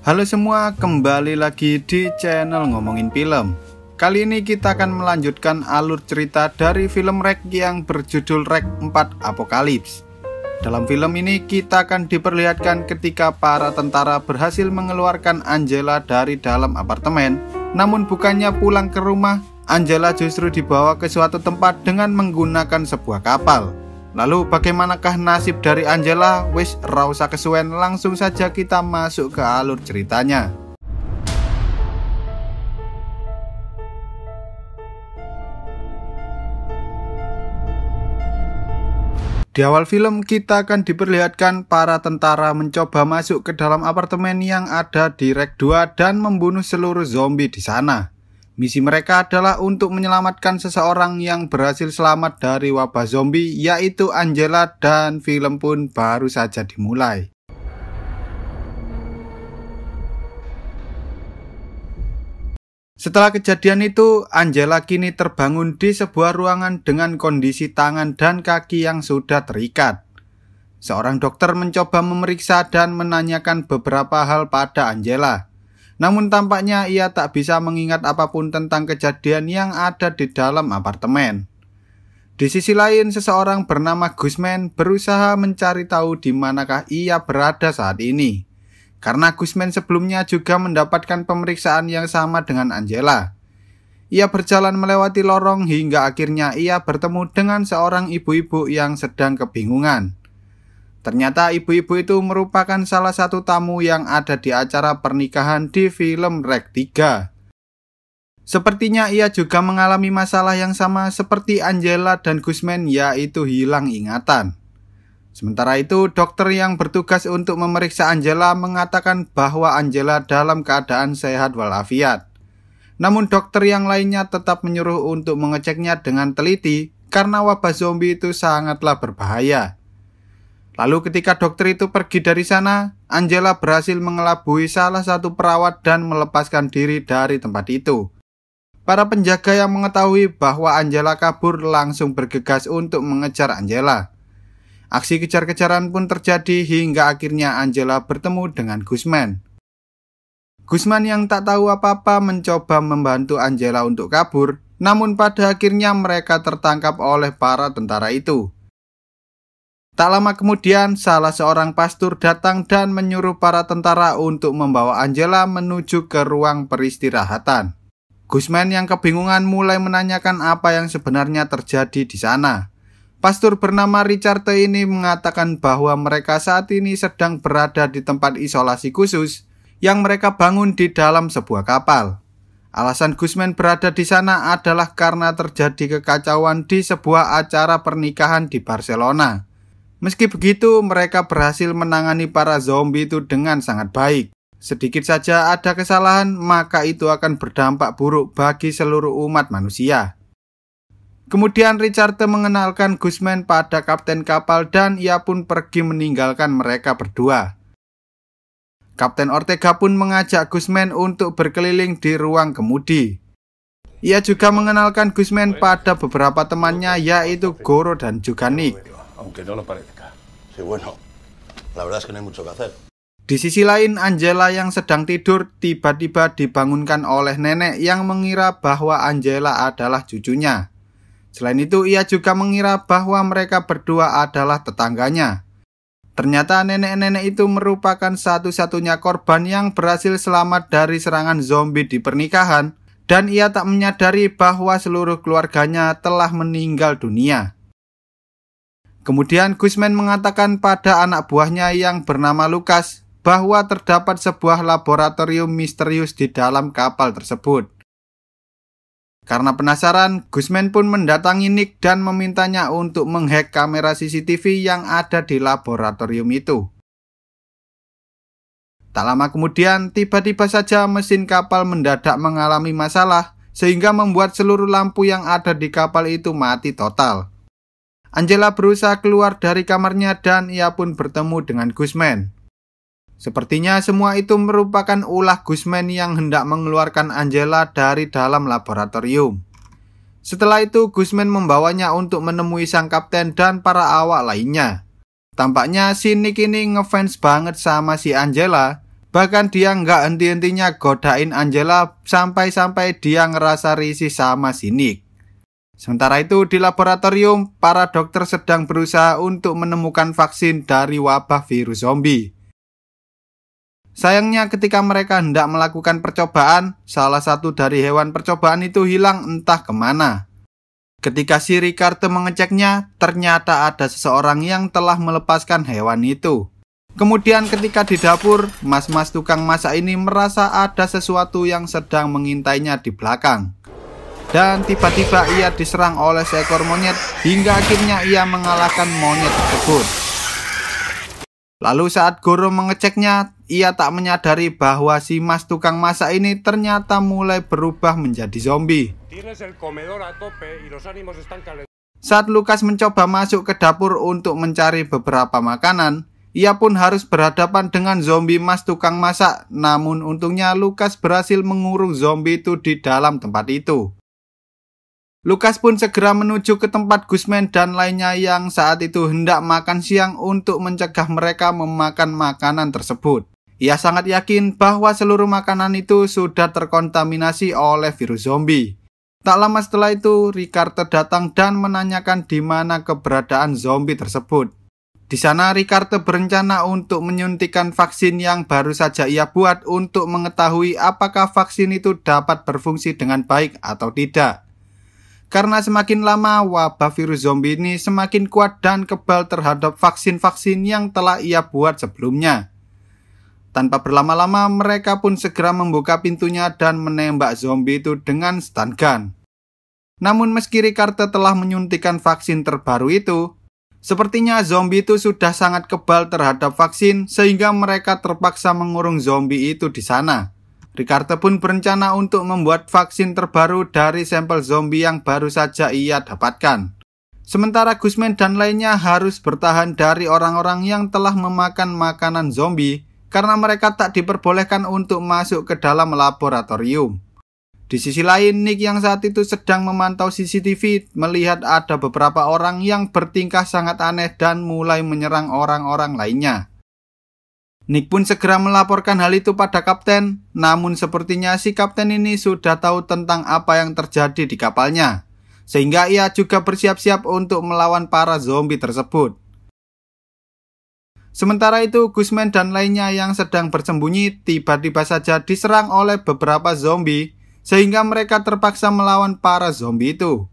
Halo semua, kembali lagi di channel Ngomongin Film. Kali ini kita akan melanjutkan alur cerita dari film REC yang berjudul REC 4 Apocalypse. Dalam film ini kita akan diperlihatkan ketika para tentara berhasil mengeluarkan Angela dari dalam apartemen. Namun bukannya pulang ke rumah, Angela justru dibawa ke suatu tempat dengan menggunakan sebuah kapal. Lalu bagaimanakah nasib dari Angela? Wis ra usah kesuwen, langsung saja kita masuk ke alur ceritanya. Di awal film kita akan diperlihatkan para tentara mencoba masuk ke dalam apartemen yang ada di REC 2 dan membunuh seluruh zombie di sana. Misi mereka adalah untuk menyelamatkan seseorang yang berhasil selamat dari wabah zombie, yaitu Angela, dan film pun baru saja dimulai. Setelah kejadian itu, Angela kini terbangun di sebuah ruangan dengan kondisi tangan dan kaki yang sudah terikat. Seorang dokter mencoba memeriksa dan menanyakan beberapa hal pada Angela. Namun tampaknya ia tak bisa mengingat apapun tentang kejadian yang ada di dalam apartemen. Di sisi lain, seseorang bernama Guzman berusaha mencari tahu di manakah ia berada saat ini. Karena Guzman sebelumnya juga mendapatkan pemeriksaan yang sama dengan Angela. Ia berjalan melewati lorong hingga akhirnya ia bertemu dengan seorang ibu-ibu yang sedang kebingungan. Ternyata ibu-ibu itu merupakan salah satu tamu yang ada di acara pernikahan di film REC 3. Sepertinya ia juga mengalami masalah yang sama seperti Angela dan Guzman, yaitu hilang ingatan. Sementara itu, dokter yang bertugas untuk memeriksa Angela mengatakan bahwa Angela dalam keadaan sehat walafiat. Namun dokter yang lainnya tetap menyuruh untuk mengeceknya dengan teliti karena wabah zombie itu sangatlah berbahaya. Lalu ketika dokter itu pergi dari sana, Angela berhasil mengelabui salah satu perawat dan melepaskan diri dari tempat itu. Para penjaga yang mengetahui bahwa Angela kabur langsung bergegas untuk mengejar Angela. Aksi kejar-kejaran pun terjadi hingga akhirnya Angela bertemu dengan Guzman. Guzman yang tak tahu apa-apa mencoba membantu Angela untuk kabur, namun pada akhirnya mereka tertangkap oleh para tentara itu. Tak lama kemudian, salah seorang pastor datang dan menyuruh para tentara untuk membawa Angela menuju ke ruang peristirahatan. Guzman yang kebingungan mulai menanyakan apa yang sebenarnya terjadi di sana. Pastor bernama Richard ini mengatakan bahwa mereka saat ini sedang berada di tempat isolasi khusus yang mereka bangun di dalam sebuah kapal. Alasan Guzman berada di sana adalah karena terjadi kekacauan di sebuah acara pernikahan di Barcelona. Meski begitu, mereka berhasil menangani para zombie itu dengan sangat baik. Sedikit saja ada kesalahan, maka itu akan berdampak buruk bagi seluruh umat manusia. Kemudian Richard mengenalkan Guzman pada kapten kapal dan ia pun pergi meninggalkan mereka berdua. Kapten Ortega pun mengajak Guzman untuk berkeliling di ruang kemudi. Ia juga mengenalkan Guzman pada beberapa temannya, yaitu Goro dan juga Nick. Aunque no lo parezca. Sí, bueno, la verdad es que no hay mucho que hacer. Di sisi lain, Angela yang sedang tidur tiba-tiba dibangunkan oleh nenek yang mengira bahwa Angela adalah cucunya. Selain itu, ia juga mengira bahwa mereka berdua adalah tetangganya. Ternyata nenek-nenek itu merupakan satu-satunya korban yang berhasil selamat dari serangan zombie di pernikahan, dan ia tak menyadari bahwa seluruh keluarganya telah meninggal dunia. Kemudian Guzman mengatakan pada anak buahnya yang bernama Lucas bahwa terdapat sebuah laboratorium misterius di dalam kapal tersebut. Karena penasaran, Guzman pun mendatangi Nick dan memintanya untuk menghack kamera CCTV yang ada di laboratorium itu. Tak lama kemudian, tiba-tiba saja mesin kapal mendadak mengalami masalah sehingga membuat seluruh lampu yang ada di kapal itu mati total. Angela berusaha keluar dari kamarnya dan ia pun bertemu dengan Guzman. Sepertinya semua itu merupakan ulah Guzman yang hendak mengeluarkan Angela dari dalam laboratorium. Setelah itu Guzman membawanya untuk menemui sang kapten dan para awak lainnya. Tampaknya si Nick ini ngefans banget sama si Angela Bahkan dia nggak henti-hentinya godain Angela sampai-sampai dia ngerasa risih sama si Nick. Sementara itu di laboratorium, para dokter sedang berusaha untuk menemukan vaksin dari wabah virus zombie. Sayangnya ketika mereka hendak melakukan percobaan, salah satu dari hewan percobaan itu hilang entah kemana. Ketika si Ricardo mengeceknya, ternyata ada seseorang yang telah melepaskan hewan itu. Kemudian ketika di dapur, mas-mas tukang masak ini merasa ada sesuatu yang sedang mengintainya di belakang. Dan tiba-tiba ia diserang oleh seekor monyet hingga akhirnya ia mengalahkan monyet tersebut. Lalu saat Goro mengeceknya, ia tak menyadari bahwa si mas tukang masak ini ternyata mulai berubah menjadi zombie. Saat Lucas mencoba masuk ke dapur untuk mencari beberapa makanan, ia pun harus berhadapan dengan zombie mas tukang masak. Namun untungnya Lucas berhasil mengurung zombie itu di dalam tempat itu. Lucas pun segera menuju ke tempat Guzman dan lainnya yang saat itu hendak makan siang untuk mencegah mereka memakan makanan tersebut. Ia sangat yakin bahwa seluruh makanan itu sudah terkontaminasi oleh virus zombie. Tak lama setelah itu, Ricardo datang dan menanyakan di mana keberadaan zombie tersebut. Di sana Ricardo berencana untuk menyuntikkan vaksin yang baru saja ia buat untuk mengetahui apakah vaksin itu dapat berfungsi dengan baik atau tidak. Karena semakin lama wabah virus zombie ini semakin kuat dan kebal terhadap vaksin-vaksin yang telah ia buat sebelumnya. Tanpa berlama-lama mereka pun segera membuka pintunya dan menembak zombie itu dengan stun gun. Namun meski Ricardo telah menyuntikkan vaksin terbaru itu, sepertinya zombie itu sudah sangat kebal terhadap vaksin sehingga mereka terpaksa mengurung zombie itu di sana. Ricardo pun berencana untuk membuat vaksin terbaru dari sampel zombie yang baru saja ia dapatkan. Sementara Guzman dan lainnya harus bertahan dari orang-orang yang telah memakan makanan zombie karena mereka tak diperbolehkan untuk masuk ke dalam laboratorium. Di sisi lain, Nick yang saat itu sedang memantau CCTV melihat ada beberapa orang yang bertingkah sangat aneh dan mulai menyerang orang-orang lainnya. Nick pun segera melaporkan hal itu pada kapten, namun sepertinya si kapten ini sudah tahu tentang apa yang terjadi di kapalnya, sehingga ia juga bersiap-siap untuk melawan para zombie tersebut. Sementara itu, Guzman dan lainnya yang sedang bersembunyi tiba-tiba saja diserang oleh beberapa zombie, sehingga mereka terpaksa melawan para zombie itu.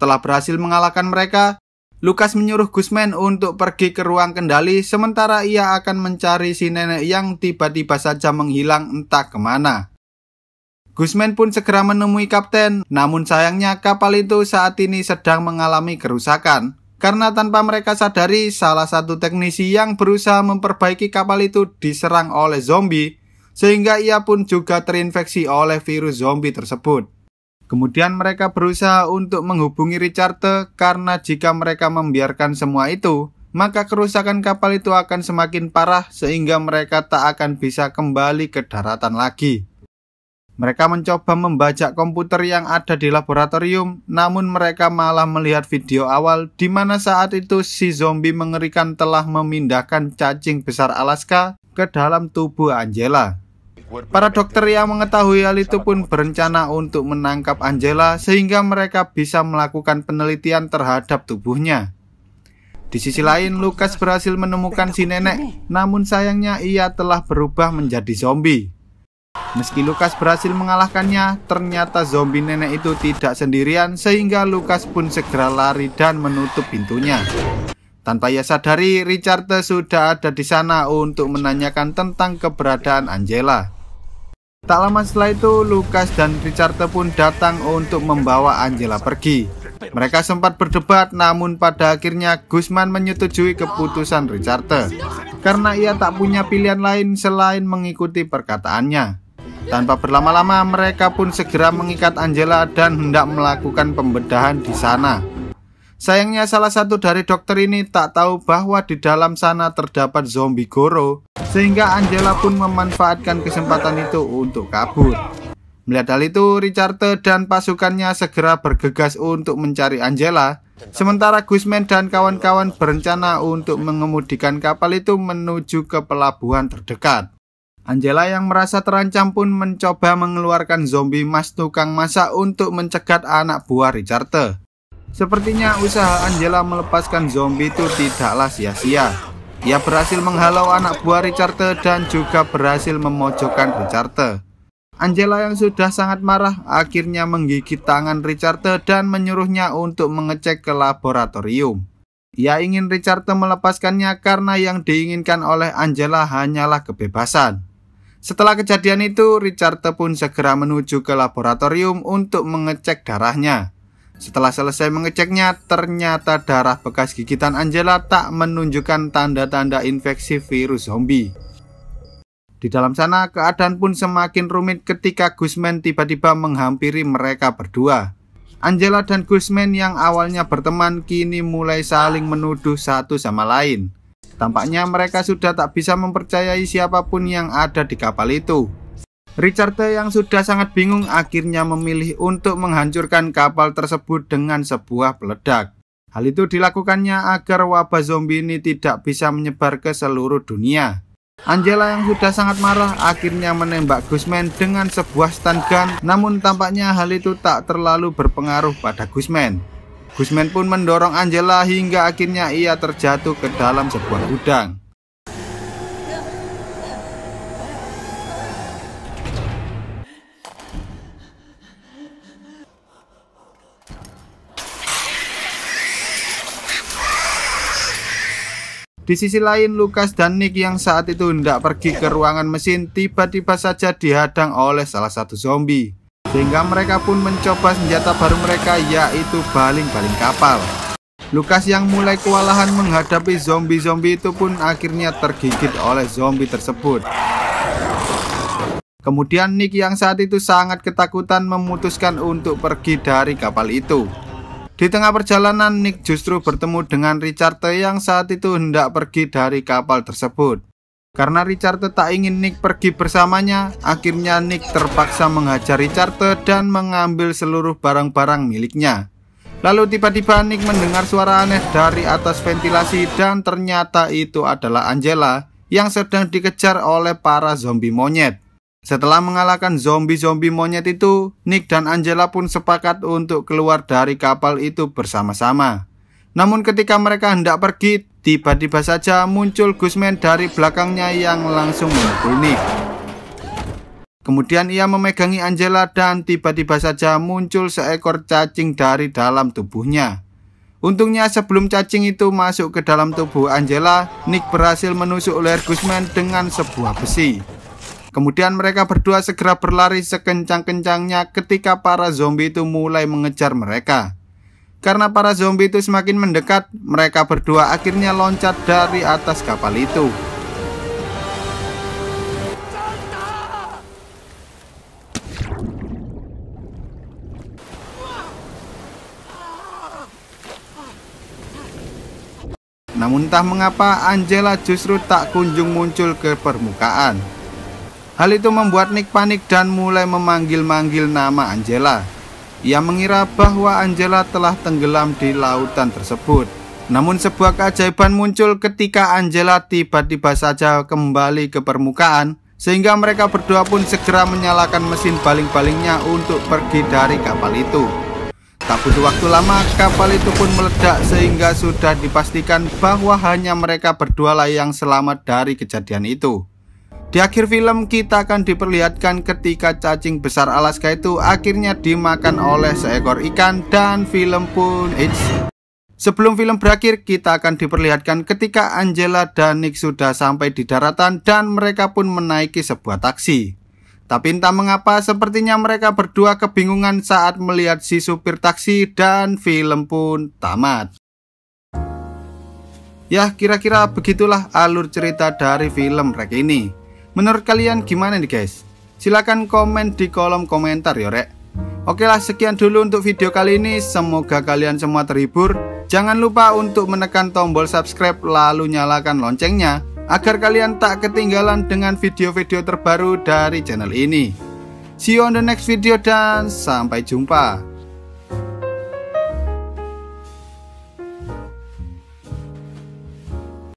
Setelah berhasil mengalahkan mereka, Lucas menyuruh Guzman untuk pergi ke ruang kendali sementara ia akan mencari si nenek yang tiba-tiba saja menghilang entah kemana. Guzman pun segera menemui kapten, namun sayangnya kapal itu saat ini sedang mengalami kerusakan. Karena tanpa mereka sadari, salah satu teknisi yang berusaha memperbaiki kapal itu diserang oleh zombie, sehingga ia pun juga terinfeksi oleh virus zombie tersebut. Kemudian mereka berusaha untuk menghubungi Ricardo karena jika mereka membiarkan semua itu, maka kerusakan kapal itu akan semakin parah sehingga mereka tak akan bisa kembali ke daratan lagi. Mereka mencoba membajak komputer yang ada di laboratorium, namun mereka malah melihat video awal di mana saat itu si zombie mengerikan telah memindahkan cacing besar Alaska ke dalam tubuh Angela. Para dokter yang mengetahui hal itu pun berencana untuk menangkap Angela sehingga mereka bisa melakukan penelitian terhadap tubuhnya. Di sisi lain, Lucas berhasil menemukan si nenek, namun sayangnya ia telah berubah menjadi zombie. Meski Lucas berhasil mengalahkannya, ternyata zombie nenek itu tidak sendirian sehingga Lucas pun segera lari dan menutup pintunya. Tanpa ia sadari, Ricardo sudah ada di sana untuk menanyakan tentang keberadaan Angela. Tak lama setelah itu, Lucas dan Ricardo pun datang untuk membawa Angela pergi. Mereka sempat berdebat, namun pada akhirnya Guzman menyetujui keputusan Ricardo karena ia tak punya pilihan lain selain mengikuti perkataannya. Tanpa berlama-lama, mereka pun segera mengikat Angela dan hendak melakukan pembedahan di sana. Sayangnya salah satu dari dokter ini tak tahu bahwa di dalam sana terdapat zombie Goro, sehingga Angela pun memanfaatkan kesempatan itu untuk kabur. Melihat hal itu, Ricardo dan pasukannya segera bergegas untuk mencari Angela, Sementara Guzman dan kawan-kawan berencana untuk mengemudikan kapal itu menuju ke pelabuhan terdekat. Angela yang merasa terancam pun mencoba mengeluarkan zombie mas tukang masak untuk mencegat anak buah Richard. Sepertinya usaha Angela melepaskan zombie itu tidaklah sia-sia. Ia berhasil menghalau anak buah Richard dan juga berhasil memojokkan Richard. Angela yang sudah sangat marah akhirnya menggigit tangan Richard dan menyuruhnya untuk mengecek ke laboratorium. Ia ingin Richard melepaskannya karena yang diinginkan oleh Angela hanyalah kebebasan. Setelah kejadian itu, Richard pun segera menuju ke laboratorium untuk mengecek darahnya. Setelah selesai mengeceknya, ternyata darah bekas gigitan Angela tak menunjukkan tanda-tanda infeksi virus zombie. Di dalam sana, keadaan pun semakin rumit ketika Guzman tiba-tiba menghampiri mereka berdua. Angela dan Guzman yang awalnya berteman kini mulai saling menuduh satu sama lain. Tampaknya mereka sudah tak bisa mempercayai siapapun yang ada di kapal itu. Richard yang sudah sangat bingung akhirnya memilih untuk menghancurkan kapal tersebut dengan sebuah peledak. Hal itu dilakukannya agar wabah zombie ini tidak bisa menyebar ke seluruh dunia. Angela yang sudah sangat marah akhirnya menembak Guzman dengan sebuah stun gun, namun tampaknya hal itu tak terlalu berpengaruh pada Guzman. Guzman pun mendorong Angela hingga akhirnya ia terjatuh ke dalam sebuah gudang. Di sisi lain, Lucas dan Nick yang saat itu hendak pergi ke ruangan mesin tiba-tiba saja dihadang oleh salah satu zombie. Sehingga mereka pun mencoba senjata baru mereka, yaitu baling-baling kapal. Lucas yang mulai kewalahan menghadapi zombie-zombie itu pun akhirnya tergigit oleh zombie tersebut. Kemudian Nick yang saat itu sangat ketakutan memutuskan untuk pergi dari kapal itu. Di tengah perjalanan, Nick justru bertemu dengan Richard yang saat itu hendak pergi dari kapal tersebut. Karena Richard tak ingin Nick pergi bersamanya, akhirnya Nick terpaksa menghajar Richard dan mengambil seluruh barang-barang miliknya. Lalu tiba-tiba Nick mendengar suara aneh dari atas ventilasi dan ternyata itu adalah Angela yang sedang dikejar oleh para zombie monyet. Setelah mengalahkan zombie-zombie monyet itu, Nick dan Angela pun sepakat untuk keluar dari kapal itu bersama-sama. Namun ketika mereka hendak pergi, tiba-tiba saja muncul Guzman dari belakangnya yang langsung memukul Nick. Kemudian ia memegangi Angela dan tiba-tiba saja muncul seekor cacing dari dalam tubuhnya. Untungnya sebelum cacing itu masuk ke dalam tubuh Angela, Nick berhasil menusuk leher Guzman dengan sebuah besi. Kemudian mereka berdua segera berlari sekencang-kencangnya ketika para zombie itu mulai mengejar mereka. Karena para zombie itu semakin mendekat, mereka berdua akhirnya loncat dari atas kapal itu. Namun entah mengapa Angela justru tak kunjung muncul ke permukaan. Hal itu membuat Nick panik dan mulai memanggil-manggil nama Angela. Ia mengira bahwa Angela telah tenggelam di lautan tersebut. Namun sebuah keajaiban muncul ketika Angela tiba-tiba saja kembali ke permukaan, sehingga mereka berdua pun segera menyalakan mesin baling-balingnya untuk pergi dari kapal itu. Tak butuh waktu lama, kapal itu pun meledak sehingga sudah dipastikan bahwa hanya mereka berdua lah yang selamat dari kejadian itu. Di akhir film kita akan diperlihatkan ketika cacing besar Alaska itu akhirnya dimakan oleh seekor ikan dan film pun sebelum film berakhir kita akan diperlihatkan ketika Angela dan Nick sudah sampai di daratan dan mereka pun menaiki sebuah taksi. Tapi entah mengapa sepertinya mereka berdua kebingungan saat melihat si supir taksi dan film pun tamat. Ya kira-kira begitulah alur cerita dari film Rek ini. Menurut kalian gimana nih guys? Silahkan komen di kolom komentar ya rek. Oke lah, sekian dulu untuk video kali ini. Semoga kalian semua terhibur. Jangan lupa untuk menekan tombol subscribe lalu nyalakan loncengnya agar kalian tak ketinggalan dengan video-video terbaru dari channel ini. See you on the next video dan sampai jumpa.